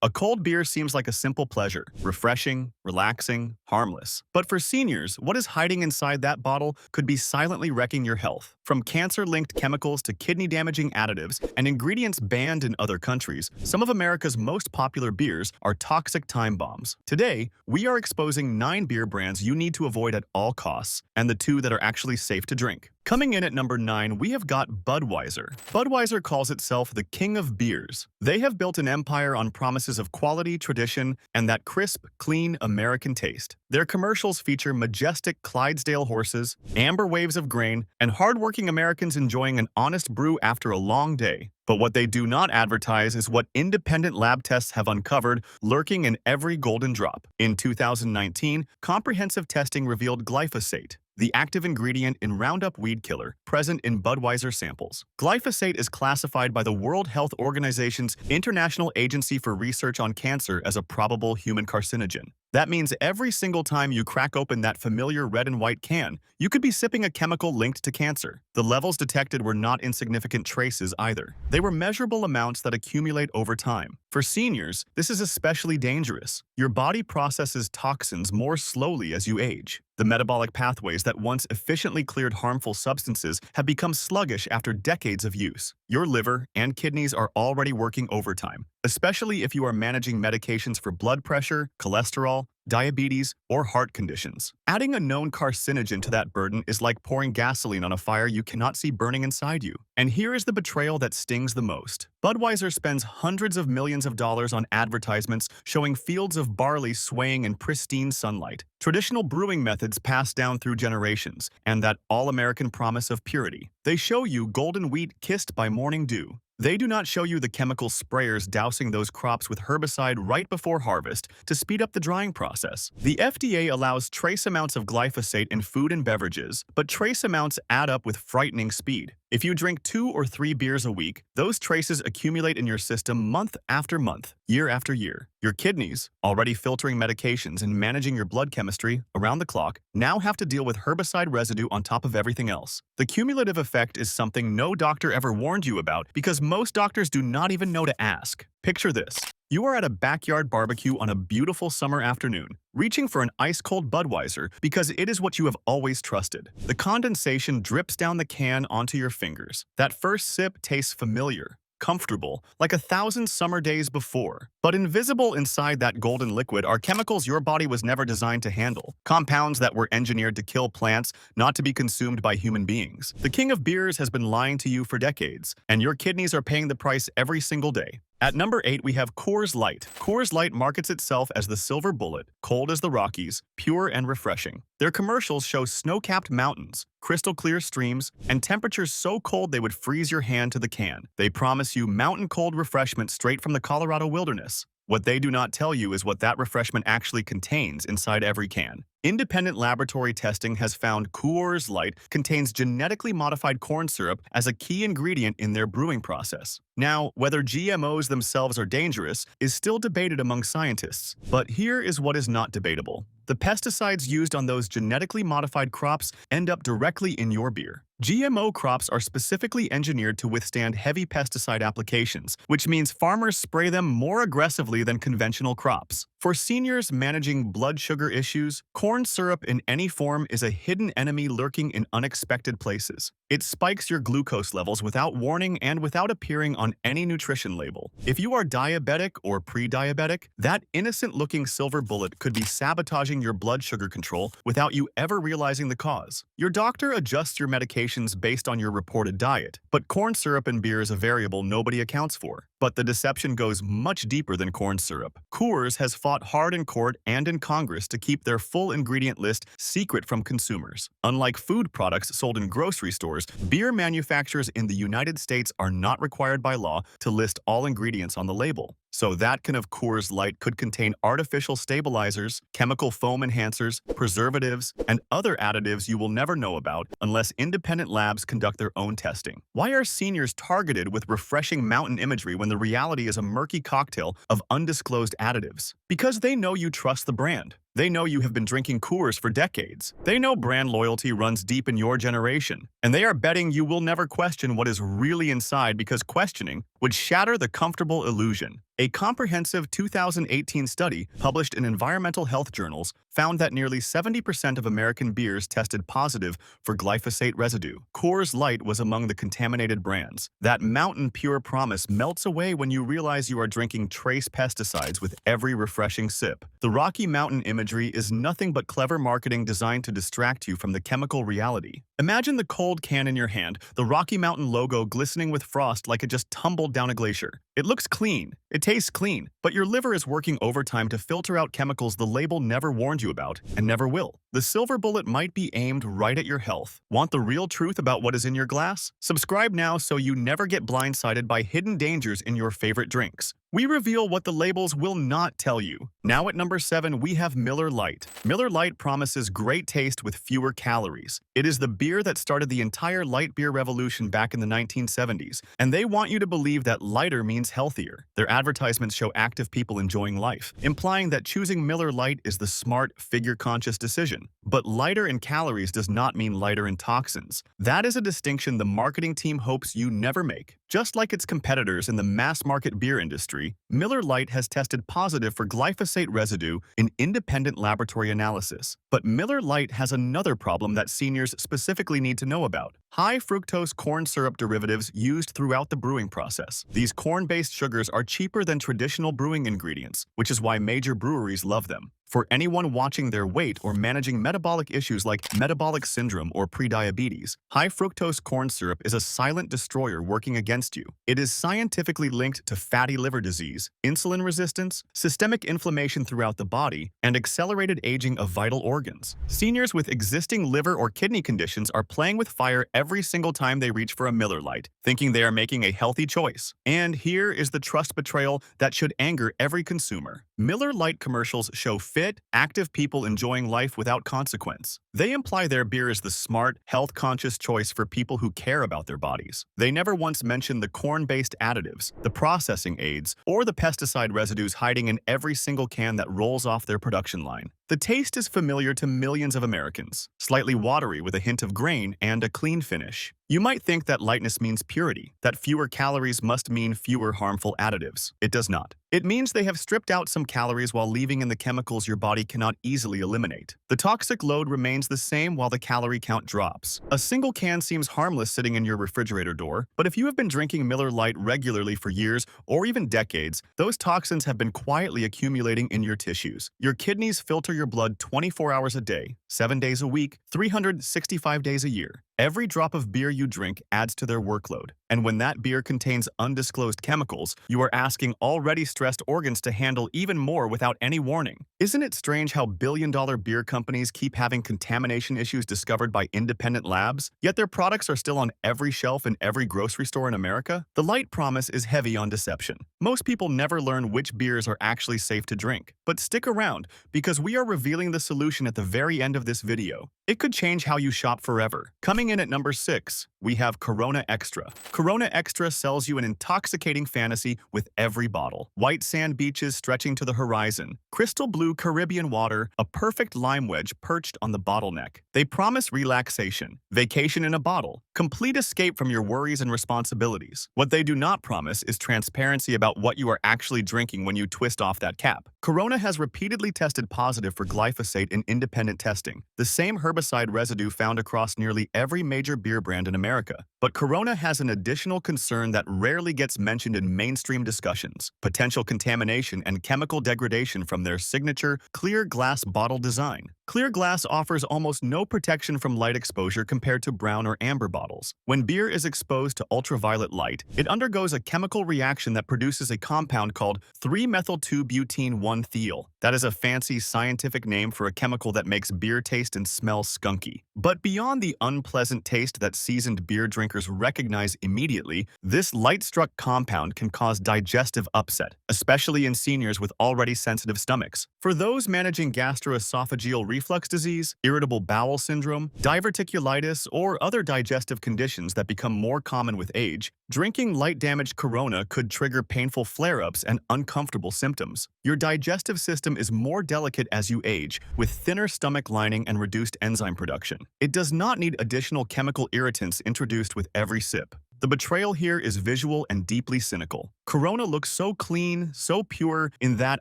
A cold beer seems like a simple pleasure, refreshing, relaxing, harmless. But for seniors, what is hiding inside that bottle could be silently wrecking your health. From cancer-linked chemicals to kidney-damaging additives and ingredients banned in other countries, some of America's most popular beers are toxic time bombs. Today, we are exposing 9 beer brands you need to avoid at all costs, and the 2 that are actually safe to drink. Coming in at number 9, we have got Budweiser. Budweiser calls itself the king of beers. They have built an empire on promises of quality, tradition, and that crisp, clean American taste. Their commercials feature majestic Clydesdale horses, amber waves of grain, and hardworking Americans enjoying an honest brew after a long day. But what they do not advertise is what independent lab tests have uncovered lurking in every golden drop. In 2019, comprehensive testing revealed glyphosate, the active ingredient in Roundup weed killer, present in Budweiser samples. Glyphosate is classified by the World Health Organization's International Agency for Research on Cancer as a probable human carcinogen. That means every single time you crack open that familiar red and white can, you could be sipping a chemical linked to cancer. The levels detected were not insignificant traces either. They were measurable amounts that accumulate over time. For seniors, this is especially dangerous. Your body processes toxins more slowly as you age. The metabolic pathways that once efficiently cleared harmful substances have become sluggish after decades of use. Your liver and kidneys are already working overtime, especially if you are managing medications for blood pressure, cholesterol, diabetes, or heart conditions. Adding a known carcinogen to that burden is like pouring gasoline on a fire you cannot see burning inside you. And here is the betrayal that stings the most. Budweiser spends hundreds of millions of dollars on advertisements showing fields of barley swaying in pristine sunlight, traditional brewing methods passed down through generations, and that all-American promise of purity. They show you golden wheat kissed by morning dew. They do not show you the chemical sprayers dousing those crops with herbicide right before harvest to speed up the drying process. The FDA allows trace amounts of glyphosate in food and beverages, but trace amounts add up with frightening speed. If you drink 2 or 3 beers a week, those traces accumulate in your system month after month, year after year. Your kidneys, already filtering medications and managing your blood chemistry around the clock, now have to deal with herbicide residue on top of everything else. The cumulative effect is something no doctor ever warned you about because most doctors do not even know to ask. Picture this. You are at a backyard barbecue on a beautiful summer afternoon, reaching for an ice-cold Budweiser because it is what you have always trusted. The condensation drips down the can onto your fingers. That first sip tastes familiar, comfortable, like 1,000 summer days before. But invisible inside that golden liquid are chemicals your body was never designed to handle. Compounds that were engineered to kill plants, not to be consumed by human beings. The king of beers has been lying to you for decades, and your kidneys are paying the price every single day. At number 8, we have Coors Light. Coors Light markets itself as the silver bullet, cold as the Rockies, pure and refreshing. Their commercials show snow-capped mountains, crystal-clear streams, and temperatures so cold they would freeze your hand to the can. They promise you mountain-cold refreshment straight from the Colorado wilderness. What they do not tell you is what that refreshment actually contains inside every can. Independent laboratory testing has found Coors Light contains genetically modified corn syrup as a key ingredient in their brewing process. Now, whether GMOs themselves are dangerous is still debated among scientists. But here is what is not debatable. The pesticides used on those genetically modified crops end up directly in your beer. GMO crops are specifically engineered to withstand heavy pesticide applications, which means farmers spray them more aggressively than conventional crops. For seniors managing blood sugar issues, corn syrup in any form is a hidden enemy lurking in unexpected places. It spikes your glucose levels without warning and without appearing on any nutrition label. If you are diabetic or pre-diabetic, that innocent-looking silver bullet could be sabotaging your blood sugar control without you ever realizing the cause. Your doctor adjusts your medications based on your reported diet, but corn syrup in beer is a variable nobody accounts for. But the deception goes much deeper than corn syrup. Coors has fought hard in court and in Congress to keep their full ingredient list secret from consumers. Unlike food products sold in grocery stores, beer manufacturers in the United States are not required by law to list all ingredients on the label. So that can of Coors Light could contain artificial stabilizers, chemical foam enhancers, preservatives, and other additives you will never know about unless independent labs conduct their own testing. Why are seniors targeted with refreshing mountain imagery when the reality is a murky cocktail of undisclosed additives? Because they know you trust the brand. They know you have been drinking Coors for decades. They know brand loyalty runs deep in your generation. And they are betting you will never question what is really inside because questioning would shatter the comfortable illusion. A comprehensive 2018 study published in environmental health journals found that nearly 70% of American beers tested positive for glyphosate residue. Coors Light was among the contaminated brands. That mountain pure promise melts away when you realize you are drinking trace pesticides with every refreshing sip. The Rocky Mountain imagery is nothing but clever marketing designed to distract you from the chemical reality. Imagine the cold can in your hand, the Rocky Mountain logo glistening with frost like it just tumbled down a glacier. It looks clean, it tastes clean, but your liver is working overtime to filter out chemicals the label never warned you about, and never will. The silver bullet might be aimed right at your health. Want the real truth about what is in your glass? Subscribe now so you never get blindsided by hidden dangers in your favorite drinks. We reveal what the labels will not tell you. Now at number 7, we have Miller Lite. Miller Lite promises great taste with fewer calories. It is the beer that started the entire light beer revolution back in the 1970s, and they want you to believe that lighter means healthier. Their advertisements show active people enjoying life, implying that choosing Miller Lite is the smart, figure-conscious decision. But lighter in calories does not mean lighter in toxins. That is a distinction the marketing team hopes you never make. Just like its competitors in the mass-market beer industry, Miller Lite has tested positive for glyphosate residue in independent laboratory analysis. But Miller Lite has another problem that seniors specifically need to know about: high fructose corn syrup derivatives used throughout the brewing process. These corn-based sugars are cheaper than traditional brewing ingredients, which is why major breweries love them. For anyone watching their weight or managing metabolic issues like metabolic syndrome or prediabetes, high fructose corn syrup is a silent destroyer working against you. It is scientifically linked to fatty liver disease, insulin resistance, systemic inflammation throughout the body, and accelerated aging of vital organs. Seniors with existing liver or kidney conditions are playing with fire every single time they reach for a Miller Lite, thinking they are making a healthy choice. And here is the trust betrayal that should anger every consumer. Miller Lite commercials show fit, active people enjoying life without consequence. They imply their beer is the smart, health-conscious choice for people who care about their bodies. They never once mention the corn-based additives, the processing aids, or the pesticide residues hiding in every single can that rolls off their production line. The taste is familiar to millions of Americans, slightly watery with a hint of grain and a clean finish. You might think that lightness means purity, that fewer calories must mean fewer harmful additives. It does not. It means they have stripped out some calories while leaving in the chemicals your body cannot easily eliminate. The toxic load remains the same while the calorie count drops. A single can seems harmless sitting in your refrigerator door, but if you have been drinking Miller Lite regularly for years or even decades, those toxins have been quietly accumulating in your tissues. Your kidneys filter your blood 24 hours a day, 7 days a week, 365 days a year. Every drop of beer you drink adds to their workload, and when that beer contains undisclosed chemicals, you are asking already stressed organs to handle even more without any warning. Isn't it strange how billion-dollar beer companies keep having contamination issues discovered by independent labs, yet their products are still on every shelf in every grocery store in America? The Light promise is heavy on deception. Most people never learn which beers are actually safe to drink. But stick around, because we are revealing the solution at the very end of this video. It could change how you shop forever. Coming in at number 6, we have Corona Extra. Corona Extra sells you an intoxicating fantasy with every bottle. White sand beaches stretching to the horizon, crystal blue Caribbean water, a perfect lime wedge perched on the bottleneck. They promise relaxation, vacation in a bottle, complete escape from your worries and responsibilities. What they do not promise is transparency about what you are actually drinking when you twist off that cap. Corona has repeatedly tested positive for glyphosate in independent testing, the same herbicide residue found across nearly every major beer brand in America. But Corona has an additional concern that rarely gets mentioned in mainstream discussions: potential contamination and chemical degradation from their signature clear glass bottle design. Clear glass offers almost no protection from light exposure compared to brown or amber bottles. When beer is exposed to ultraviolet light, it undergoes a chemical reaction that produces a compound called 3-methyl-2-butene-1-thiol. That is a fancy scientific name for a chemical that makes beer taste and smell skunky. But beyond the unpleasant taste that seasoned beer drinkers recognize immediately, this light-struck compound can cause digestive upset, especially in seniors with already sensitive stomachs. For those managing gastroesophageal reflux disease, irritable bowel syndrome, diverticulitis, or other digestive conditions that become more common with age, drinking light-damaged Corona could trigger painful flare-ups and uncomfortable symptoms. Your digestive system is more delicate as you age, with thinner stomach lining and reduced enzyme production. It does not need additional chemical irritants introduced with every sip. The betrayal here is visual and deeply cynical. Corona looks so clean, so pure in that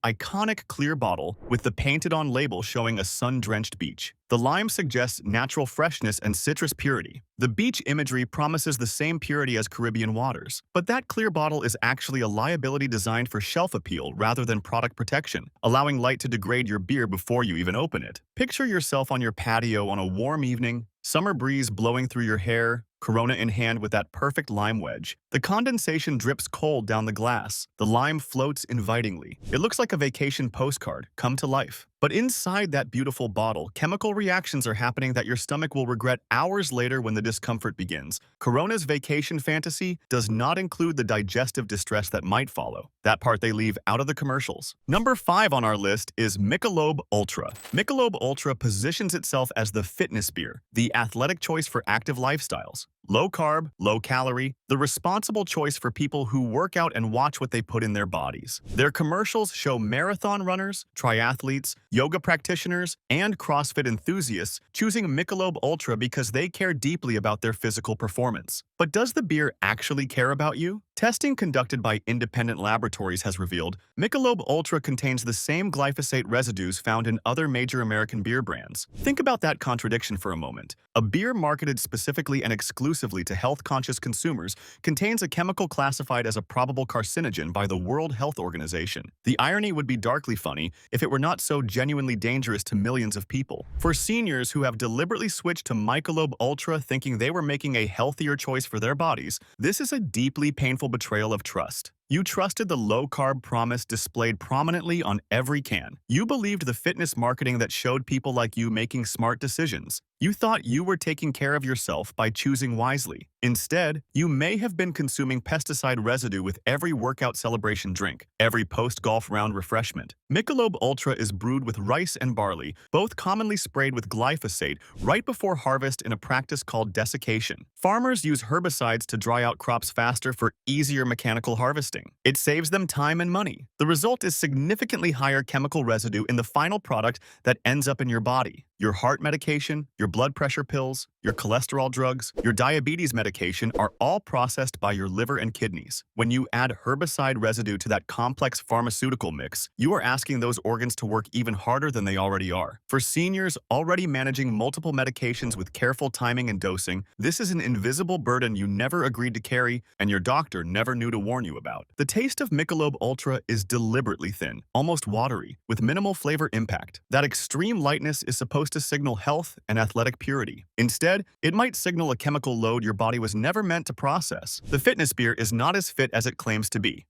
iconic clear bottle with the painted-on label showing a sun-drenched beach. The lime suggests natural freshness and citrus purity. The beach imagery promises the same purity as Caribbean waters. But that clear bottle is actually a liability designed for shelf appeal rather than product protection, allowing light to degrade your beer before you even open it. Picture yourself on your patio on a warm evening, summer breeze blowing through your hair, Corona in hand with that perfect lime wedge. The condensation drips cold down the glass. The lime floats invitingly. It looks like a vacation postcard, come to life. But inside that beautiful bottle, chemical reactions are happening that your stomach will regret hours later when the discomfort begins. Corona's vacation fantasy does not include the digestive distress that might follow. That part they leave out of the commercials. Number 5 on our list is Michelob Ultra. Michelob Ultra positions itself as the fitness beer, the athletic choice for active lifestyles. Low carb, low calorie, the responsible choice for people who work out and watch what they put in their bodies. Their commercials show marathon runners, triathletes, yoga practitioners, and CrossFit enthusiasts choosing Michelob Ultra because they care deeply about their physical performance. But does the beer actually care about you? Testing conducted by independent laboratories has revealed Michelob Ultra contains the same glyphosate residues found in other major American beer brands. Think about that contradiction for a moment. A beer marketed specifically and exclusively to health-conscious consumers contains a chemical classified as a probable carcinogen by the World Health Organization. The irony would be darkly funny if it were not so genuinely dangerous to millions of people. For seniors who have deliberately switched to Michelob Ultra thinking they were making a healthier choice for their bodies, this is a deeply painful betrayal of trust. You trusted the low-carb promise displayed prominently on every can. You believed the fitness marketing that showed people like you making smart decisions. You thought you were taking care of yourself by choosing wisely. Instead, you may have been consuming pesticide residue with every workout celebration drink, every post-golf round refreshment. Michelob Ultra is brewed with rice and barley, both commonly sprayed with glyphosate right before harvest in a practice called desiccation. Farmers use herbicides to dry out crops faster for easier mechanical harvesting. It saves them time and money. The result is significantly higher chemical residue in the final product that ends up in your body. Your heart medication, your blood pressure pills, your cholesterol drugs, your diabetes medication are all processed by your liver and kidneys. When you add herbicide residue to that complex pharmaceutical mix, you are asking those organs to work even harder than they already are. For seniors already managing multiple medications with careful timing and dosing, this is an invisible burden you never agreed to carry and your doctor never knew to warn you about. The taste of Michelob Ultra is deliberately thin, almost watery, with minimal flavor impact. That extreme lightness is supposed to signal health and athletic purity. Instead, it might signal a chemical load your body was never meant to process. The fitness beer is not as fit as it claims to be.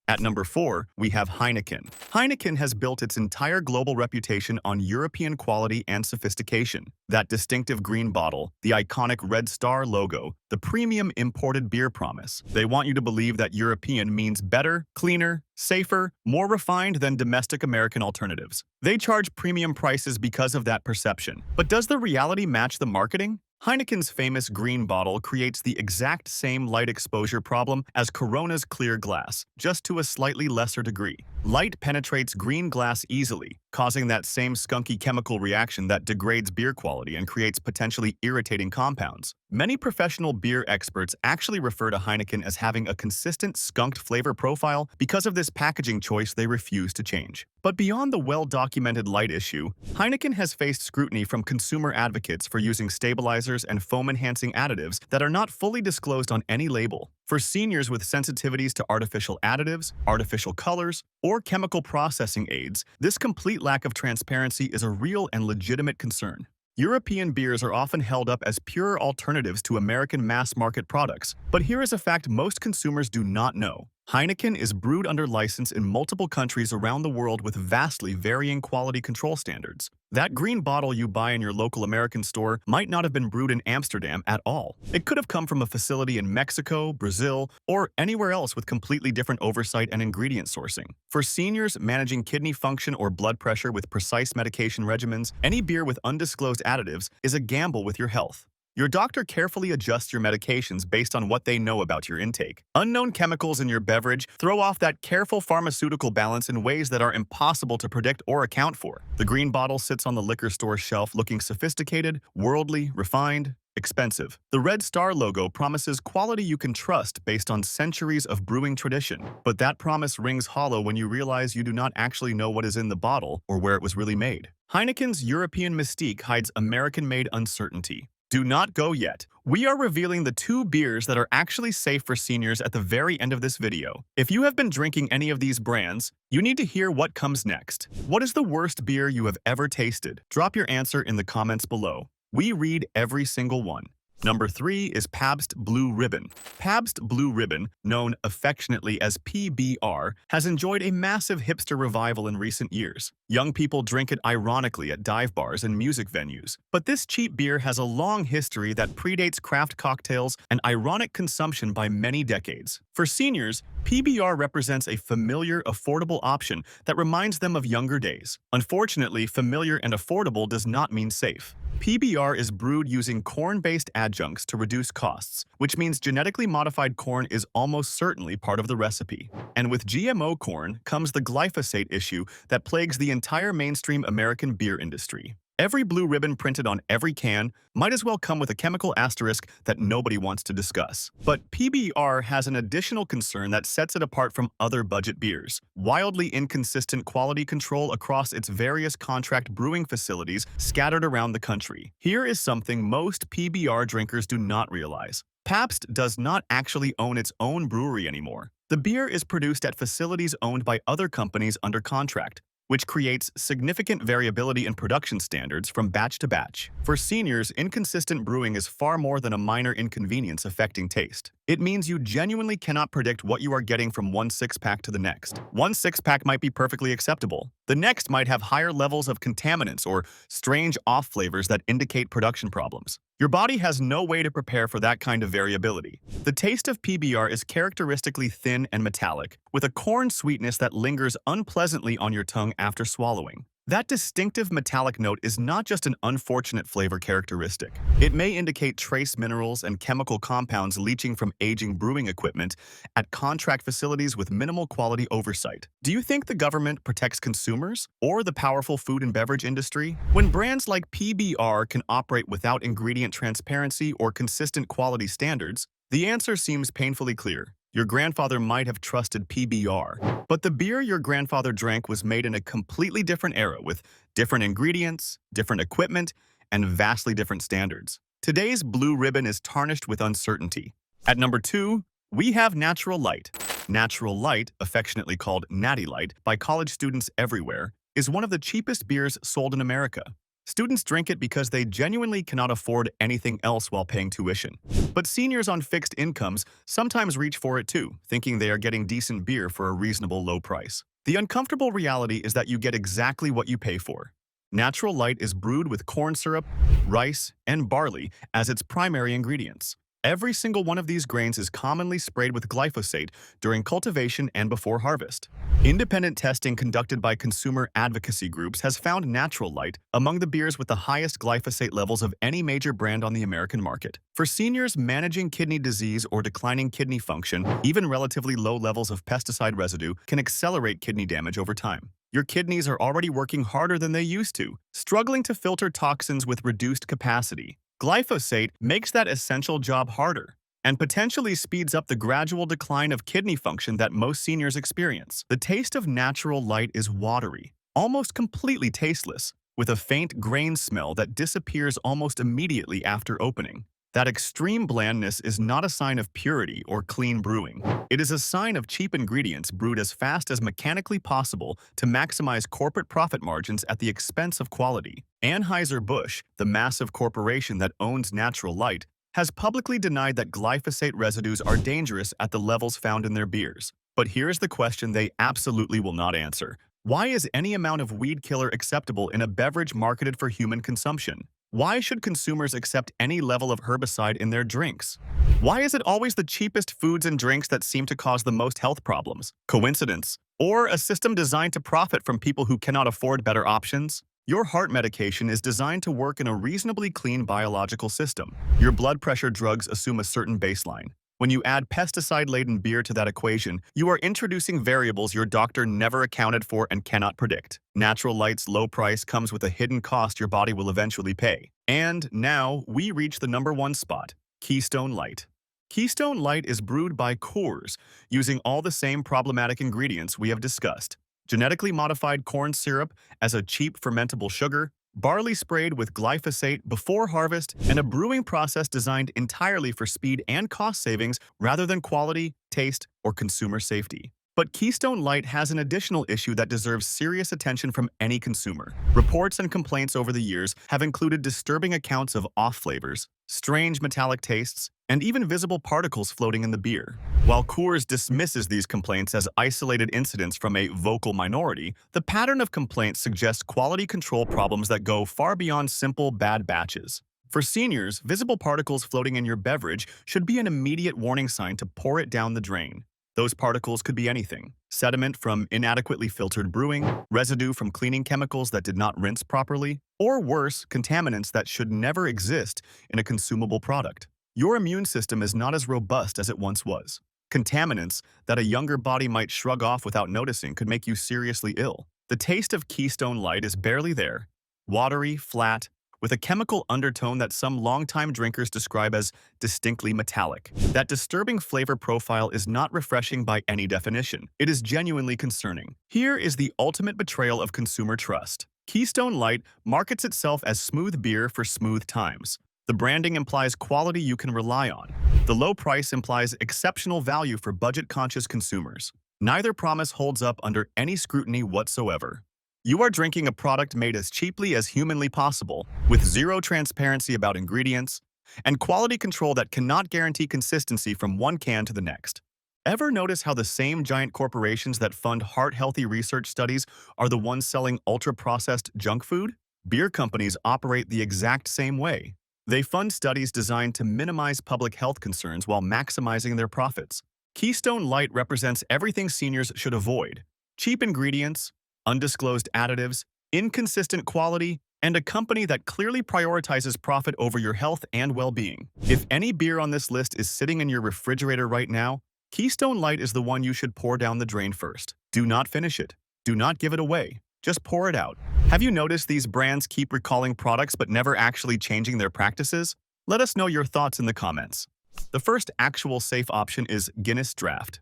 At number 4, we have Heineken. Heineken has built its entire global reputation on European quality and sophistication. That distinctive green bottle, the iconic red star logo, the premium imported beer promise. They want you to believe that European means better, cleaner, safer, more refined than domestic American alternatives. They charge premium prices because of that perception. But does the reality match the marketing? Heineken's famous green bottle creates the exact same light exposure problem as Corona's clear glass, just to a slightly lesser degree. Light penetrates green glass easily, causing that same skunky chemical reaction that degrades beer quality and creates potentially irritating compounds. Many professional beer experts actually refer to Heineken as having a consistent skunked flavor profile because of this packaging choice they refuse to change. But beyond the well-documented light issue, Heineken has faced scrutiny from consumer advocates for using stabilizers and foam-enhancing additives that are not fully disclosed on any label. For seniors with sensitivities to artificial additives, artificial colors, or chemical processing aids, this complete lack of transparency is a real and legitimate concern. European beers are often held up as pure alternatives to American mass-market products, but here is a fact most consumers do not know. Heineken is brewed under license in multiple countries around the world with vastly varying quality control standards. That green bottle you buy in your local American store might not have been brewed in Amsterdam at all. It could have come from a facility in Mexico, Brazil, or anywhere else with completely different oversight and ingredient sourcing. For seniors managing kidney function or blood pressure with precise medication regimens, any beer with undisclosed additives is a gamble with your health. Your doctor carefully adjusts your medications based on what they know about your intake. Unknown chemicals in your beverage throw off that careful pharmaceutical balance in ways that are impossible to predict or account for. The green bottle sits on the liquor store shelf looking sophisticated, worldly, refined, expensive. The red star logo promises quality you can trust based on centuries of brewing tradition. But that promise rings hollow when you realize you do not actually know what is in the bottle or where it was really made. Heineken's European mystique hides American-made uncertainty. Do not go yet. We are revealing the 2 beers that are actually safe for seniors at the very end of this video. If you have been drinking any of these brands, you need to hear what comes next. What is the worst beer you have ever tasted? Drop your answer in the comments below. We read every single one. Number 3 is Pabst Blue Ribbon. Pabst Blue Ribbon, known affectionately as PBR, has enjoyed a massive hipster revival in recent years. Young people drink it ironically at dive bars and music venues. But this cheap beer has a long history that predates craft cocktails and ironic consumption by many decades. For seniors, PBR represents a familiar, affordable option that reminds them of younger days. Unfortunately, familiar and affordable does not mean safe. PBR is brewed using corn-based adjuncts to reduce costs, which means genetically modified corn is almost certainly part of the recipe. And with GMO corn comes the glyphosate issue that plagues the entire mainstream American beer industry. Every blue ribbon printed on every can might as well come with a chemical asterisk that nobody wants to discuss. But PBR has an additional concern that sets it apart from other budget beers: wildly inconsistent quality control across its various contract brewing facilities scattered around the country. Here is something most PBR drinkers do not realize. Pabst does not actually own its own brewery anymore. The beer is produced at facilities owned by other companies under contract, which creates significant variability in production standards from batch to batch. For seniors, inconsistent brewing is far more than a minor inconvenience affecting taste. It means you genuinely cannot predict what you are getting from one six-pack to the next. One six-pack might be perfectly acceptable. The next might have higher levels of contaminants or strange off flavors that indicate production problems. Your body has no way to prepare for that kind of variability. The taste of PBR is characteristically thin and metallic, with a corn sweetness that lingers unpleasantly on your tongue after swallowing. That distinctive metallic note is not just an unfortunate flavor characteristic. It may indicate trace minerals and chemical compounds leaching from aging brewing equipment at contract facilities with minimal quality oversight. Do you think the government protects consumers or the powerful food and beverage industry? When brands like PBR can operate without ingredient transparency or consistent quality standards, the answer seems painfully clear. Your grandfather might have trusted PBR, but the beer your grandfather drank was made in a completely different era with different ingredients, different equipment, and vastly different standards. Today's Blue Ribbon is tarnished with uncertainty. At number 2, we have Natural Light. Natural Light, affectionately called Natty Light by college students everywhere, is one of the cheapest beers sold in America. Students drink it because they genuinely cannot afford anything else while paying tuition. But seniors on fixed incomes sometimes reach for it too, thinking they are getting decent beer for a reasonable low price. The uncomfortable reality is that you get exactly what you pay for. Natural Light is brewed with corn syrup, rice, and barley as its primary ingredients. Every single one of these grains is commonly sprayed with glyphosate during cultivation and before harvest. Independent testing conducted by consumer advocacy groups has found Natural Light among the beers with the highest glyphosate levels of any major brand on the American market. For seniors managing kidney disease or declining kidney function, even relatively low levels of pesticide residue can accelerate kidney damage over time. Your kidneys are already working harder than they used to, struggling to filter toxins with reduced capacity. Glyphosate makes that essential job harder and potentially speeds up the gradual decline of kidney function that most seniors experience. The taste of Natural Light is watery, almost completely tasteless, with a faint grain smell that disappears almost immediately after opening. That extreme blandness is not a sign of purity or clean brewing. It is a sign of cheap ingredients brewed as fast as mechanically possible to maximize corporate profit margins at the expense of quality. Anheuser-Busch, the massive corporation that owns Natural Light, has publicly denied that glyphosate residues are dangerous at the levels found in their beers. But here's the question they absolutely will not answer. Why is any amount of weed killer acceptable in a beverage marketed for human consumption? Why should consumers accept any level of herbicide in their drinks? Why is it always the cheapest foods and drinks that seem to cause the most health problems? Coincidence? Or a system designed to profit from people who cannot afford better options? Your heart medication is designed to work in a reasonably clean biological system. Your blood pressure drugs assume a certain baseline. When you add pesticide-laden beer to that equation, you are introducing variables your doctor never accounted for and cannot predict. Natural Light's low price comes with a hidden cost your body will eventually pay. And now, we reach the #1 spot, Keystone Light. Keystone Light is brewed by Coors, using all the same problematic ingredients we have discussed. Genetically modified corn syrup as a cheap fermentable sugar, barley sprayed with glyphosate before harvest, and a brewing process designed entirely for speed and cost savings rather than quality, taste, or consumer safety. But Keystone Light has an additional issue that deserves serious attention from any consumer. Reports and complaints over the years have included disturbing accounts of off flavors, strange metallic tastes, and even visible particles floating in the beer. While Coors dismisses these complaints as isolated incidents from a vocal minority, the pattern of complaints suggests quality control problems that go far beyond simple bad batches. For seniors, visible particles floating in your beverage should be an immediate warning sign to pour it down the drain. Those particles could be anything: sediment from inadequately filtered brewing, residue from cleaning chemicals that did not rinse properly, or worse, contaminants that should never exist in a consumable product. Your immune system is not as robust as it once was. Contaminants that a younger body might shrug off without noticing could make you seriously ill. The taste of Keystone Light is barely there, watery, flat, with a chemical undertone that some longtime drinkers describe as distinctly metallic. That disturbing flavor profile is not refreshing by any definition. It is genuinely concerning. Here is the ultimate betrayal of consumer trust. Keystone Light markets itself as smooth beer for smooth times. The branding implies quality you can rely on. The low price implies exceptional value for budget-conscious consumers. Neither promise holds up under any scrutiny whatsoever. You are drinking a product made as cheaply as humanly possible, with zero transparency about ingredients, and quality control that cannot guarantee consistency from one can to the next. Ever notice how the same giant corporations that fund heart-healthy research studies are the ones selling ultra-processed junk food? Beer companies operate the exact same way. They fund studies designed to minimize public health concerns while maximizing their profits. Keystone Light represents everything seniors should avoid: cheap ingredients, undisclosed additives, inconsistent quality, and a company that clearly prioritizes profit over your health and well-being. If any beer on this list is sitting in your refrigerator right now, Keystone Light is the one you should pour down the drain first. Do not finish it. Do not give it away. Just pour it out. Have you noticed these brands keep recalling products but never actually changing their practices? Let us know your thoughts in the comments. The first actual safe option is Guinness Draft.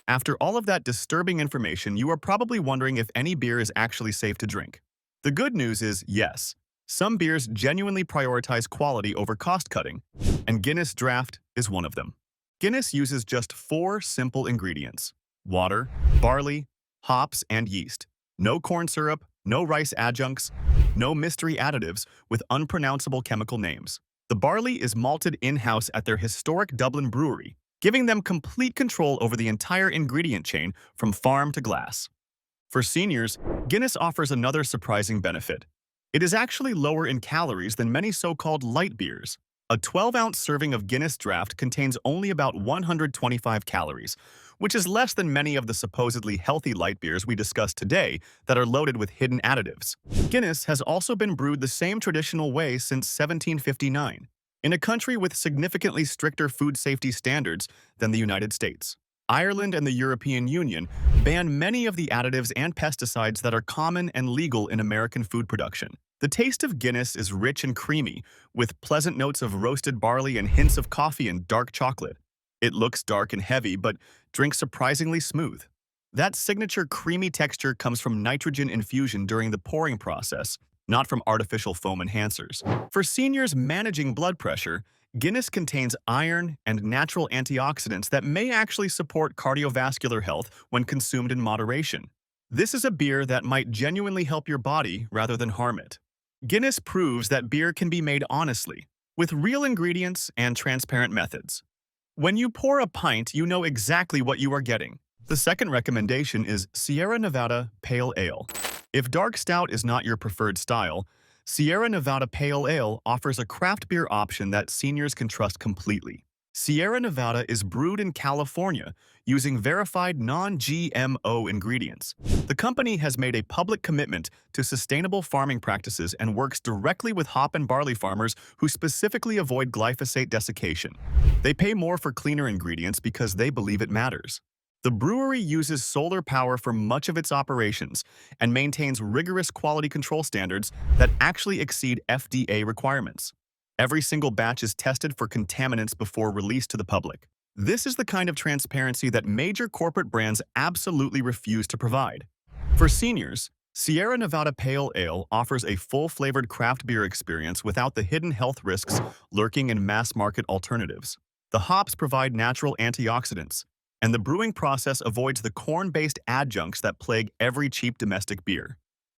After all of that disturbing information, you are probably wondering if any beer is actually safe to drink. The good news is yes. Some beers genuinely prioritize quality over cost-cutting, and Guinness Draft is one of them. Guinness uses just 4 simple ingredients: water, barley, hops, and yeast. No corn syrup, no rice adjuncts, no mystery additives with unpronounceable chemical names. The barley is malted in-house at their historic Dublin brewery, giving them complete control over the entire ingredient chain from farm to glass. For seniors, Guinness offers another surprising benefit. It is actually lower in calories than many so-called light beers. A 12-ounce serving of Guinness Draft contains only about 125 calories, which is less than many of the supposedly healthy light beers we discussed today that are loaded with hidden additives. Guinness has also been brewed the same traditional way since 1759, in a country with significantly stricter food safety standards than the United States. Ireland and the European Union ban many of the additives and pesticides that are common and legal in American food production. The taste of Guinness is rich and creamy, with pleasant notes of roasted barley and hints of coffee and dark chocolate. It looks dark and heavy, but drinks surprisingly smooth. That signature creamy texture comes from nitrogen infusion during the pouring process, not from artificial foam enhancers. For seniors managing blood pressure, Guinness contains iron and natural antioxidants that may actually support cardiovascular health when consumed in moderation. This is a beer that might genuinely help your body rather than harm it. Guinness proves that beer can be made honestly, with real ingredients and transparent methods. When you pour a pint, you know exactly what you are getting. The second recommendation is Sierra Nevada Pale Ale. If dark stout is not your preferred style, Sierra Nevada Pale Ale offers a craft beer option that seniors can trust completely. Sierra Nevada is brewed in California using verified non-GMO ingredients. The company has made a public commitment to sustainable farming practices and works directly with hop and barley farmers who specifically avoid glyphosate desiccation. They pay more for cleaner ingredients because they believe it matters. The brewery uses solar power for much of its operations and maintains rigorous quality control standards that actually exceed FDA requirements. Every single batch is tested for contaminants before release to the public. This is the kind of transparency that major corporate brands absolutely refuse to provide. For seniors, Sierra Nevada Pale Ale offers a full-flavored craft beer experience without the hidden health risks lurking in mass-market alternatives. The hops provide natural antioxidants, and the brewing process avoids the corn-based adjuncts that plague every cheap domestic beer.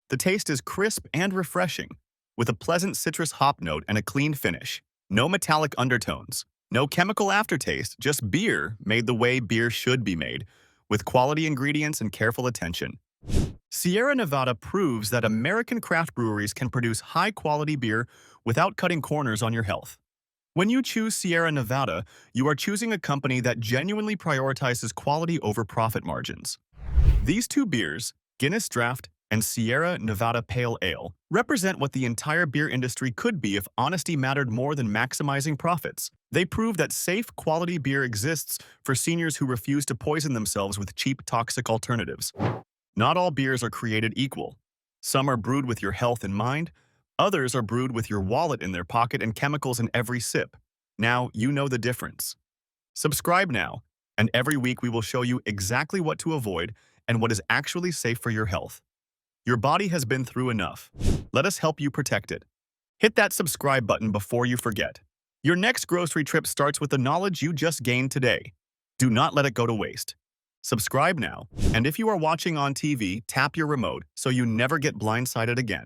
The taste is crisp and refreshing, with a pleasant citrus hop note and a clean finish. No metallic undertones, no chemical aftertaste, just beer made the way beer should be made, with quality ingredients and careful attention. Sierra Nevada proves that American craft breweries can produce high-quality beer without cutting corners on your health. When you choose Sierra Nevada, you are choosing a company that genuinely prioritizes quality over profit margins. These two beers, Guinness Draft and Sierra Nevada Pale Ale, represent what the entire beer industry could be if honesty mattered more than maximizing profits. They prove that safe, quality beer exists for seniors who refuse to poison themselves with cheap, toxic alternatives. Not all beers are created equal. Some are brewed with your health in mind. Others are brewed with your wallet in their pocket and chemicals in every sip. Now you know the difference. Subscribe now, and every week we will show you exactly what to avoid and what is actually safe for your health. Your body has been through enough. Let us help you protect it. Hit that subscribe button before you forget. Your next grocery trip starts with the knowledge you just gained today. Do not let it go to waste. Subscribe now, and if you are watching on TV, tap your remote so you never get blindsided again.